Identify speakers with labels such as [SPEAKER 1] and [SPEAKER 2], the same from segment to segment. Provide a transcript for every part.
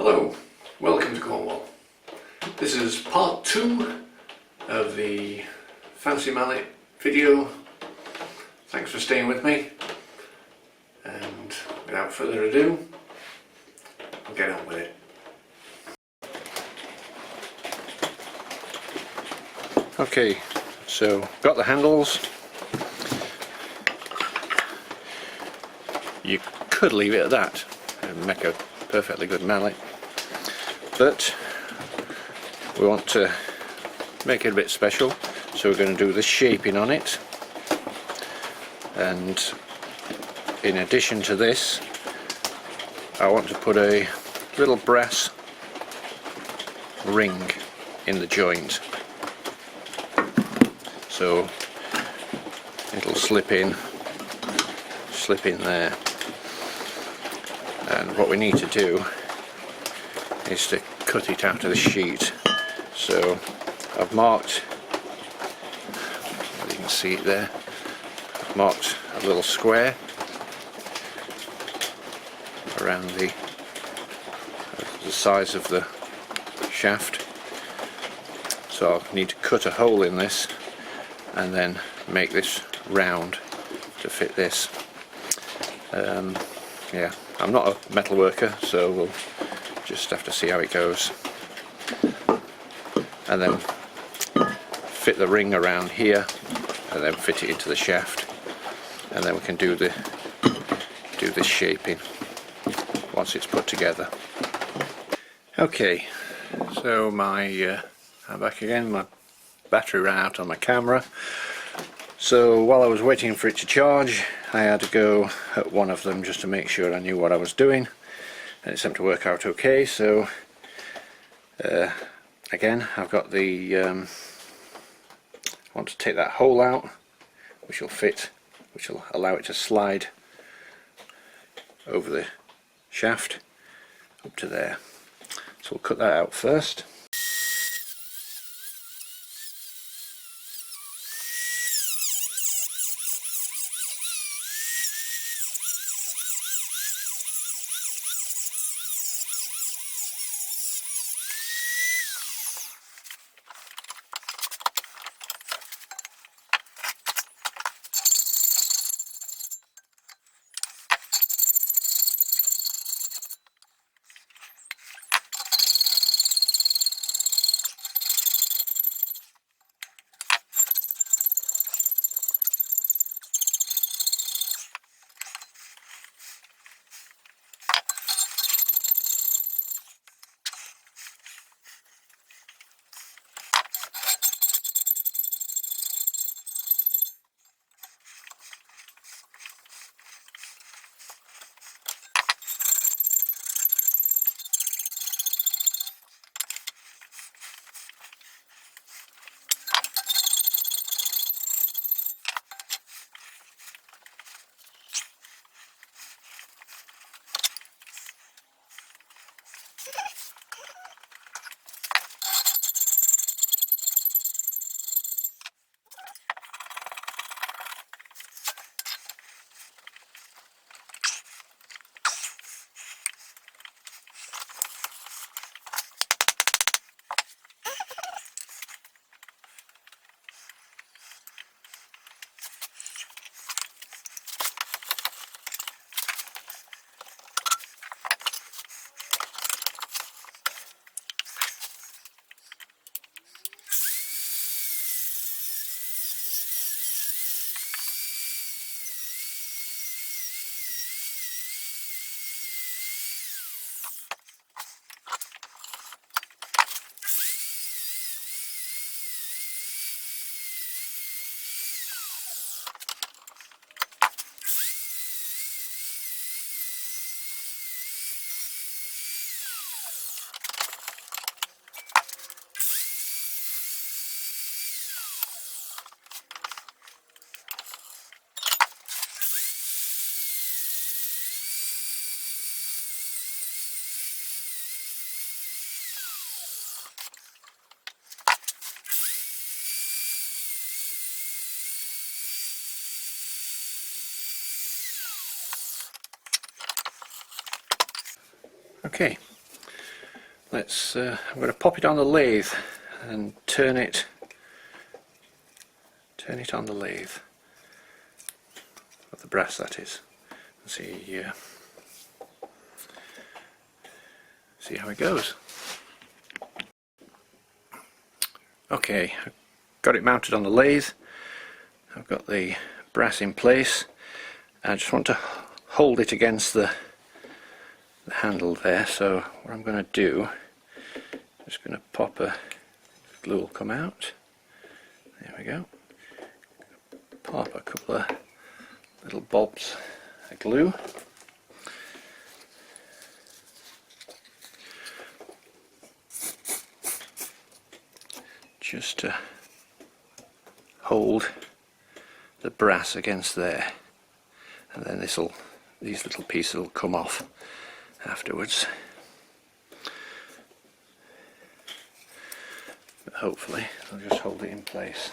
[SPEAKER 1] Hello, welcome to Cornwall. This is part 2 of the fancy mallet video. Thanks for staying with me, and without further ado, I'll get on with it. Okay, so got the handles. You could leave it at that and make a perfectly good mallet, but we want to make it a bit special, so we're going to do the shaping on it. And in addition to this, I want to put a little brass ring in the joint, so it'll slip in there. And what we need to do is to cut it out of the sheet. So I've marked, you can see it there, I've marked a little square around the size of the shaft. So I'll need to cut a hole in this and then make this round to fit this. Yeah, I'm not a metal worker, so we'll just have to see how it goes. And then fit the ring around here and then fit it into the shaft, and then we can do the shaping once it's put together. Okay, so I'm back again. My battery ran out on my camera, so while I was waiting for it to charge, I had to go at one of them just to make sure I knew what I was doing, and it seemed to work out okay. So again, I've got the I want to take that hole out, which will allow it to slide over the shaft up to there. So we'll cut that out first. Okay, I'm going to pop it on the lathe and turn it on the lathe, of the brass that is, and see how it goes. Okay, I've got it mounted on the lathe. I've got the brass in place. I just want to hold it against the handle there, so what I'm going to do, I'm just going to pop glue will come out. There we go. Pop a couple of little bobs of glue. Just to hold the brass against there, and then these little pieces will come off afterwards. But hopefully I'll just hold it in place.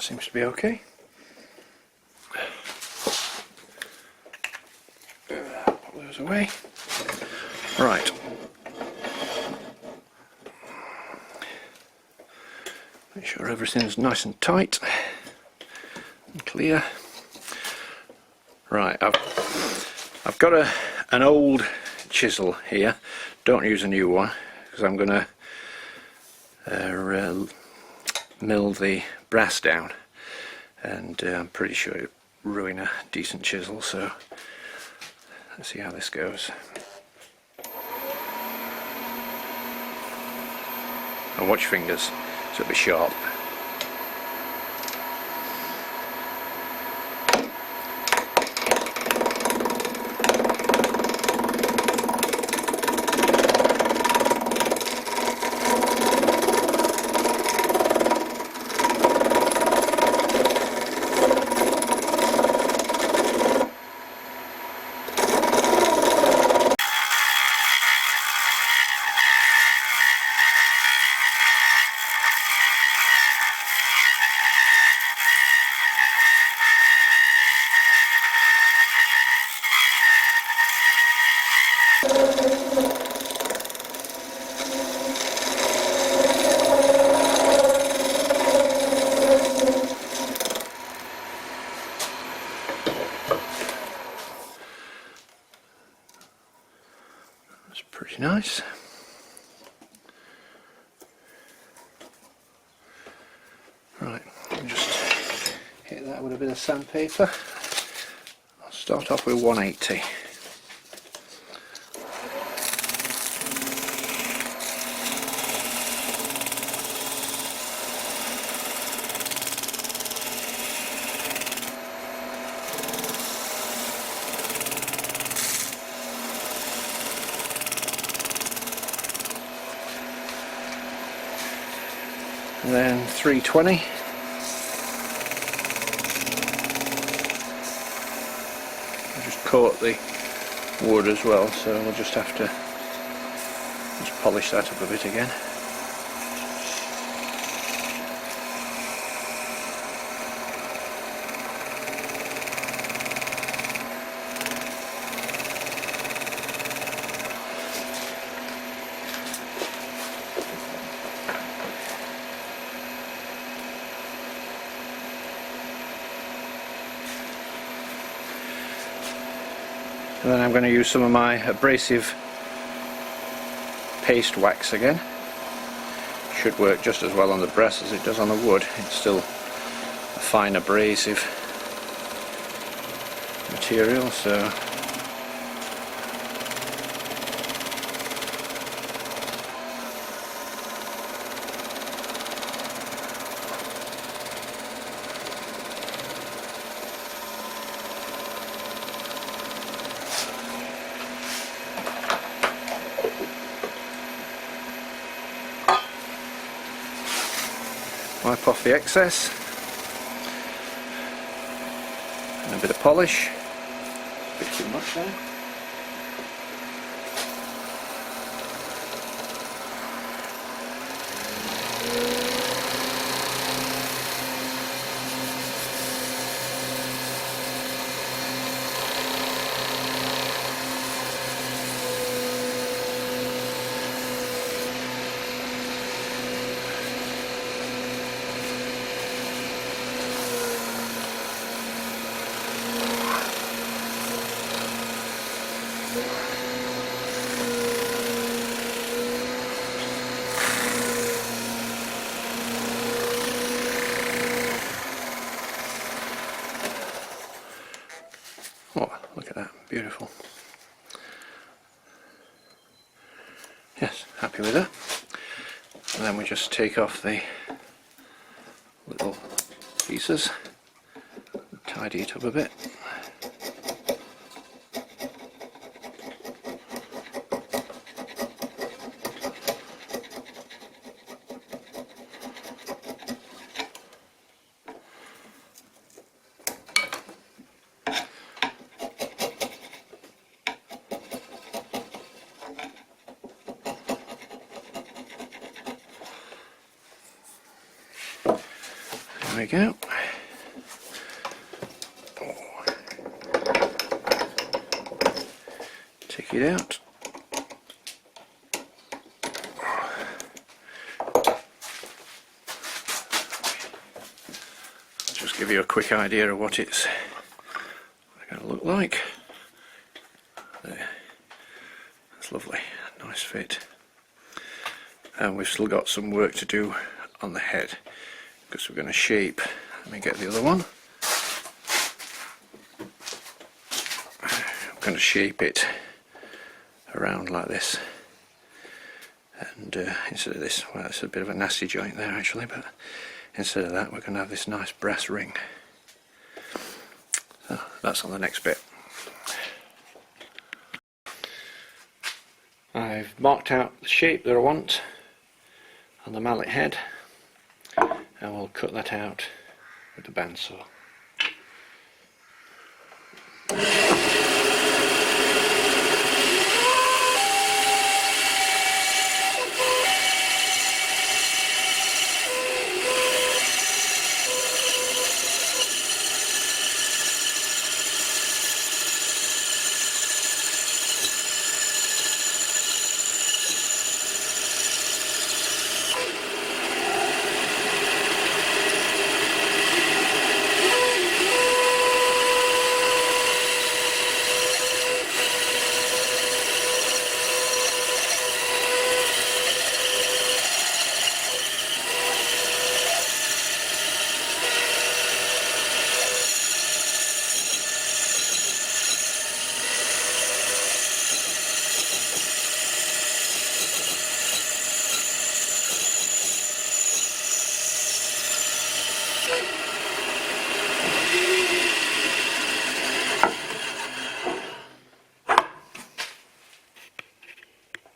[SPEAKER 1] Seems to be okay. Put those away. Right. Make sure everything's nice and tight and clear. Right, I've got an old chisel here. Don't use a new one because I'm going to mill the brass down, and I'm pretty sure it'll ruin a decent chisel, so let's see how this goes. And watch your fingers, so it'll be sharp. That's pretty nice. Right, I'll just hit that with a bit of sandpaper. I'll start off with 180. And then 320. I just caught the wood as well, so we'll just have to just polish that up a bit again. And then I'm going to use some of my abrasive paste wax again. Should work just as well on the brass as it does on the wood. It's still a fine abrasive material, so wipe off the excess, and a bit of polish. A bit too much there. Oh, look at that, beautiful. Yes, happy with that. And then we just take off the little pieces, tidy it up a bit. There we go. Take it out. Just give you a quick idea of what it's going to look like. There. That's lovely, nice fit. And we've still got some work to do on the head, because we're going to shape. Let me get the other one. I'm going to shape it around like this, and instead of this, well, it's a bit of a nasty joint there actually, but instead of that we're going to have this nice brass ring. So that's on the next bit. I've marked out the shape that I want on the mallet head, and we'll cut that out with the bandsaw.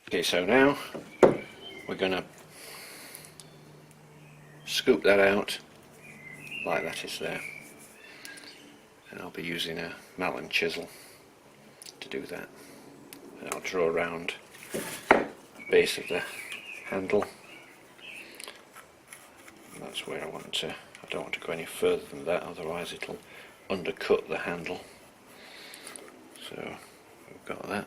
[SPEAKER 1] Okay, so now we're going to scoop that out like that is there, and I'll be using a Mallet chisel to do that, and I'll draw around the base of the handle. And that's where I want to, I don't want to go any further than that, otherwise it'll undercut the handle. So we've got that.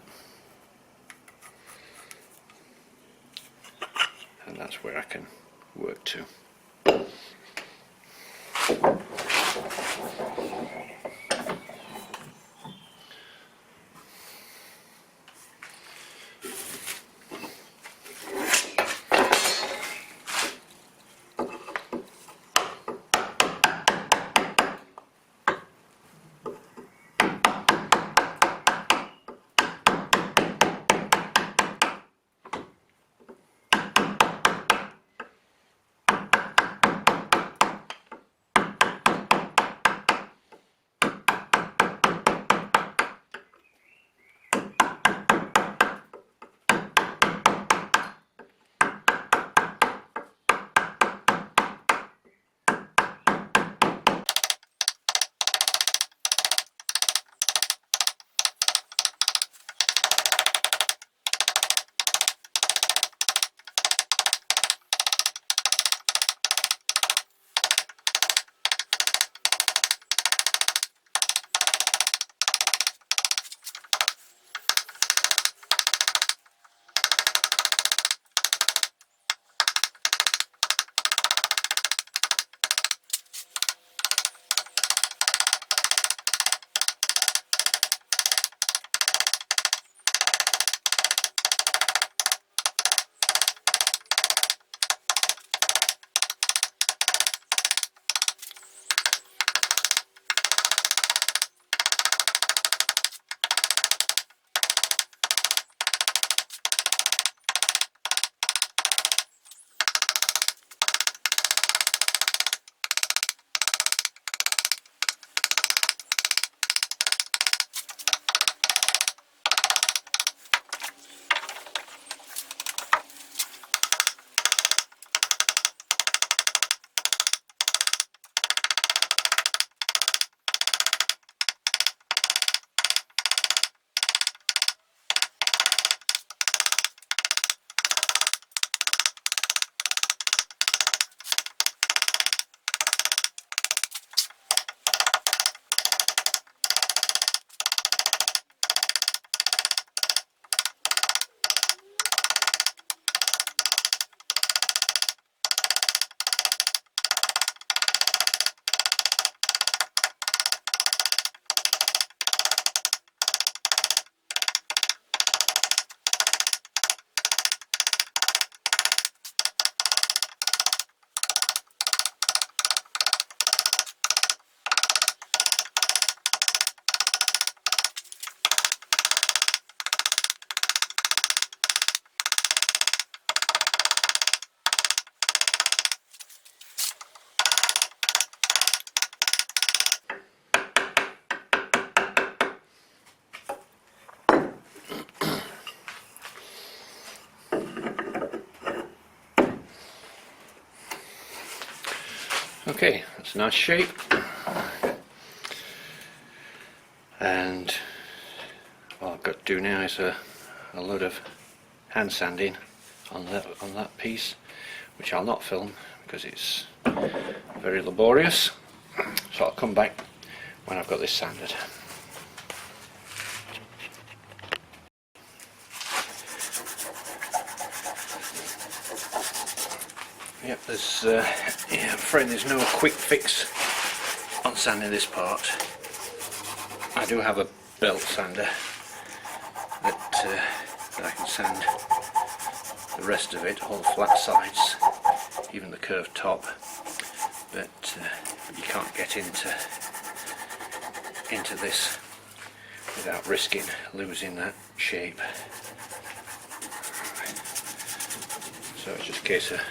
[SPEAKER 1] And that's where I can work to. Okay, that's a nice shape. And what I've got to do now is a load of hand sanding on that piece, which I'll not film because it's very laborious. So I'll come back when I've got this sanded. Yep, there's I'm afraid there's no quick fix on sanding this part. I do have a belt sander that I can sand the rest of it, all the flat sides, even the curved top, but you can't get into this without risking losing that shape. So it's just a case of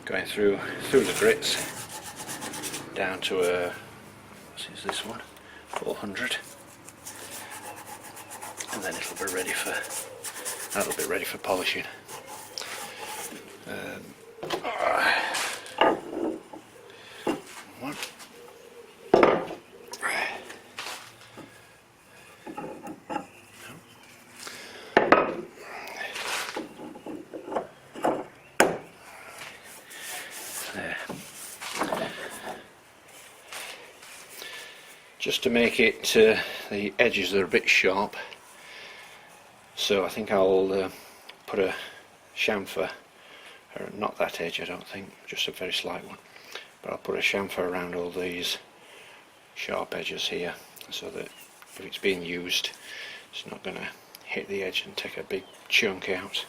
[SPEAKER 1] going through the grits down to a, what is this one, 400, and then that'll be ready for polishing. One. Just to make it, the edges are a bit sharp, so I think I'll put a chamfer, or not that edge I don't think, just a very slight one, but I'll put a chamfer around all these sharp edges here, so that if it's being used it's not going to hit the edge and take a big chunk out.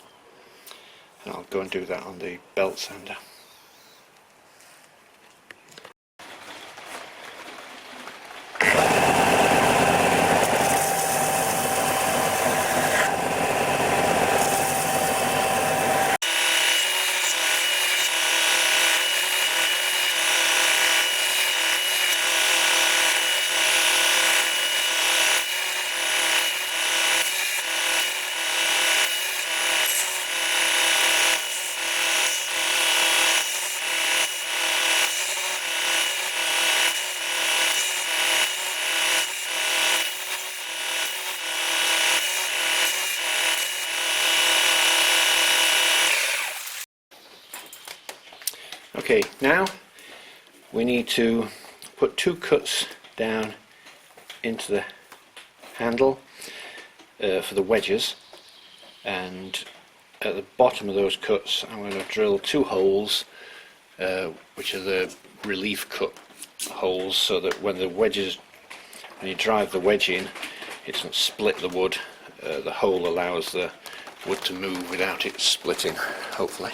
[SPEAKER 1] And I'll go and do that on the belt sander. Okay, now we need to put 2 cuts down into the handle for the wedges, and at the bottom of those cuts I'm going to drill 2 holes, which are the relief cut holes, so that when you drive the wedge in, it doesn't split the wood. The hole allows the wood to move without it splitting, hopefully.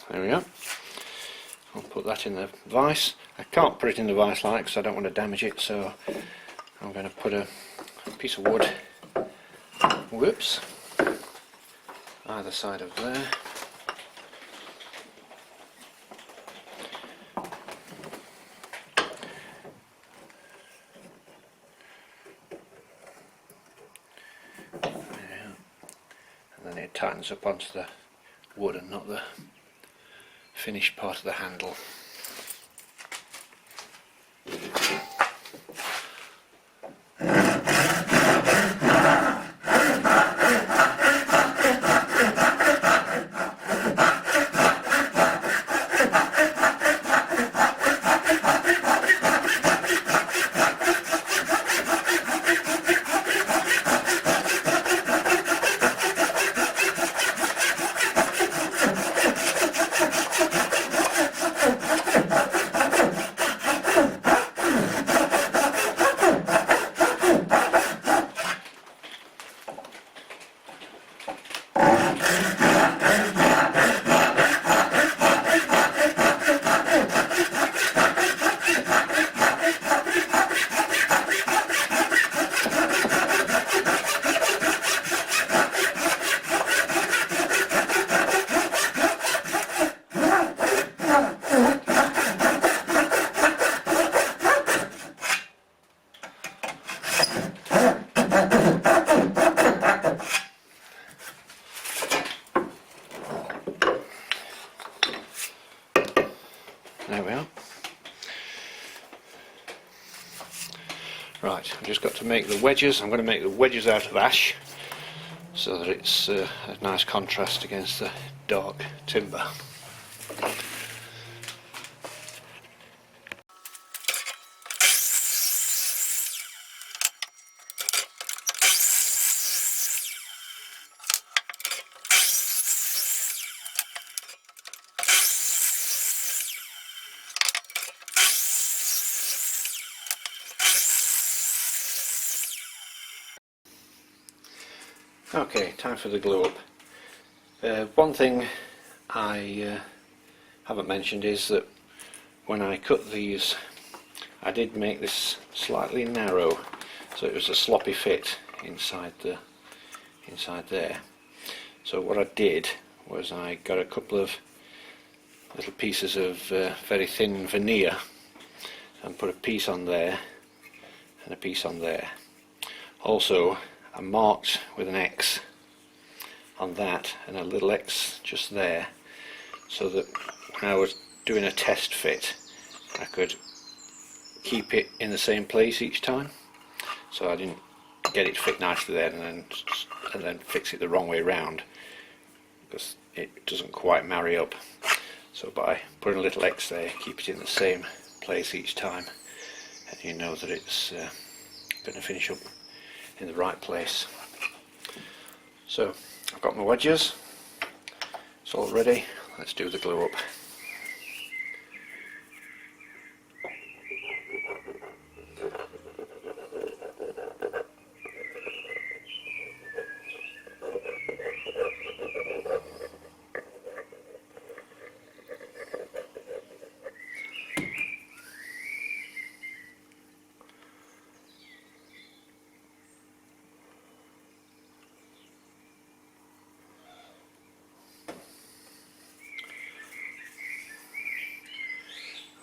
[SPEAKER 1] There we go. I'll put that in the vise. I can't put it in the vise like because I don't want to damage it, so I'm going to put a piece of wood, whoops, either side of there. And then it tightens up onto the wood and not the finished part of the handle. to make the wedges. I'm going to make the wedges out of ash so that it's a nice contrast against the dark timber. Okay, time for the glue up. One thing I haven't mentioned is that when I cut these, I did make this slightly narrow, so it was a sloppy fit inside there. So what I did was I got a couple of little pieces of very thin veneer and put a piece on there and a piece on there. Also, I marked with an X on that and a little X just there, so that when I was doing a test fit I could keep it in the same place each time, so I didn't get it to fit nicely there and then fix it the wrong way round, because it doesn't quite marry up. So by putting a little X there, keep it in the same place each time, and you know that it's going to finish up in the right place. So I've got my wedges, it's all ready. Let's do the glue up.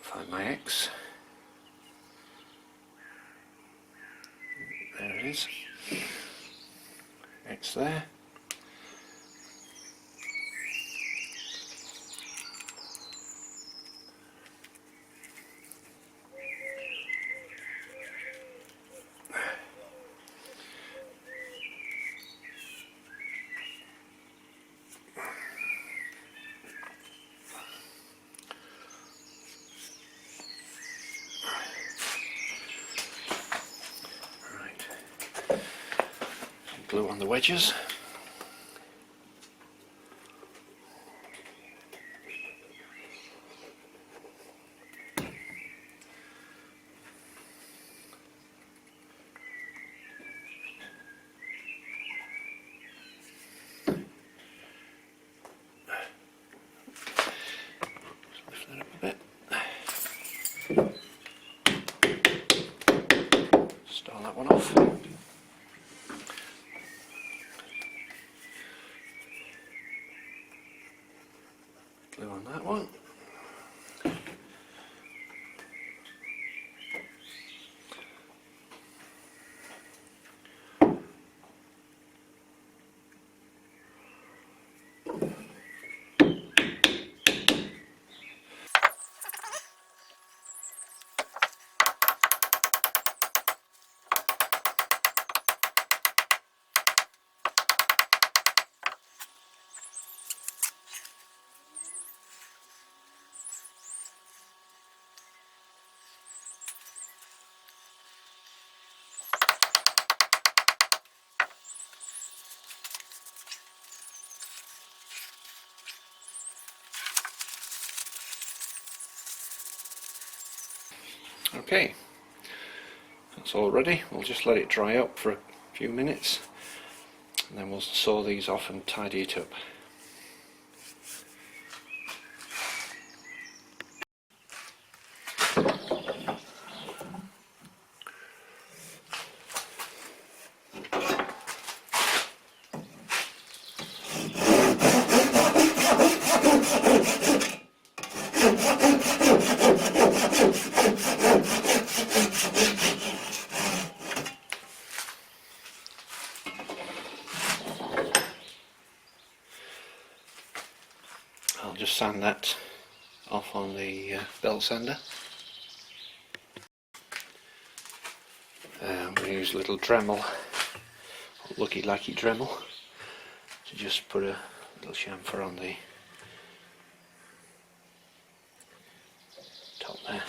[SPEAKER 1] Find my X. There it is. X there. Glue on the wedges. Just lift that up a bit. Start that one off. Glue on that one. Okay, that's all ready. We'll just let it dry up for a few minutes and then we'll saw these off and tidy it up. I'll just sand that off on the belt sander. We use a little Dremel, Lucky Lucky Dremel, to just put a little chamfer on the top there.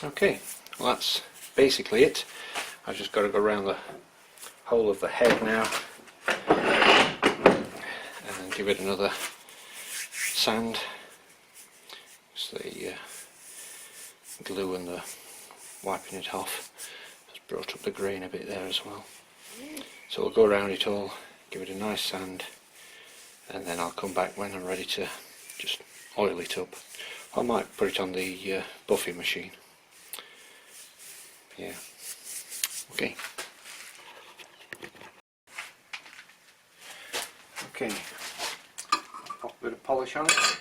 [SPEAKER 1] Okay, well that's basically it. I've just got to go around the whole of the head now and give it another sand. So the glue and the wiping it off has brought up the grain a bit there as well. So we'll go around it all, give it a nice sand, and then I'll come back when I'm ready to just oil it up. I might put it on the buffing machine. Yeah. Okay. Okay. Pop a bit of polish on it.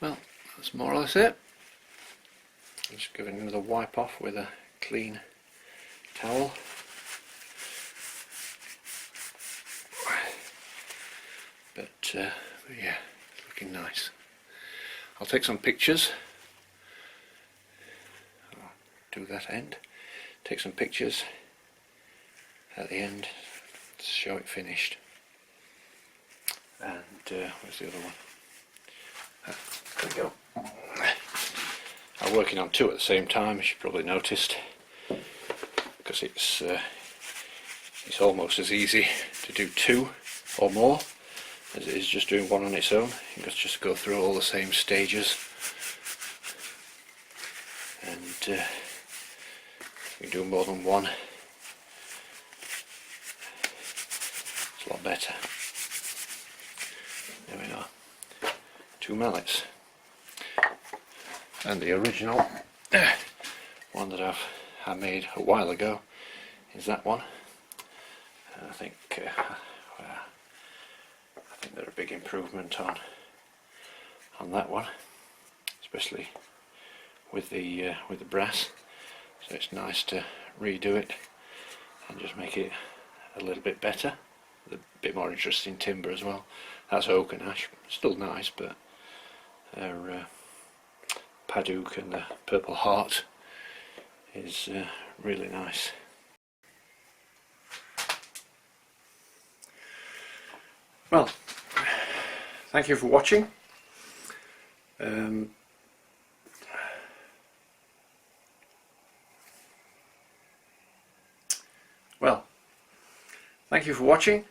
[SPEAKER 1] Well, that's more or less it. Just give it another wipe off with a clean towel. But yeah, it's looking nice. I'll take some pictures. I'll do that end. Take some pictures at the end to show it finished. And where's the other one? There we go. I'm working on two at the same time, as you probably noticed, because it's almost as easy to do two or more as it is just doing one on its own. You can just go through all the same stages, and you can do more than one. It's a lot better. There we are. Two mallets. And the original one that I made a while ago is that one. And I think they're a big improvement on that one, especially with the brass. So it's nice to redo it and just make it a little bit better, with a bit more interesting timber as well. That's oak and ash, still nice, but they're padouk and the purpleheart is really nice. Well, thank you for watching. Thank you for watching.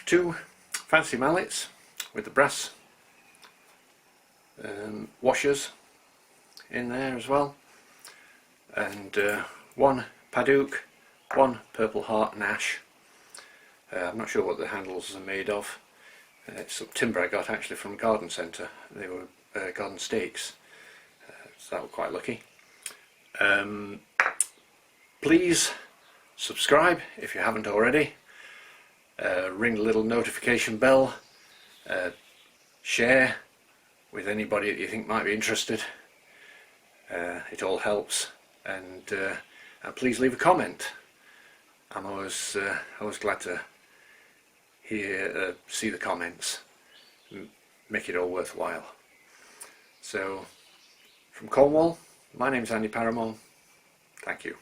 [SPEAKER 1] Two fancy mallets with the brass washers in there as well, and one padouk, one purple heart nash. I'm not sure what the handles are made of. It's some timber I got actually from a garden centre. They were garden stakes, so that was quite lucky. Please subscribe if you haven't already. Ring the little notification bell. Share with anybody that you think might be interested. It all helps, and please leave a comment. I'm always glad to see the comments, make it all worthwhile. So, from Cornwall, my name's Andy Paramore. Thank you.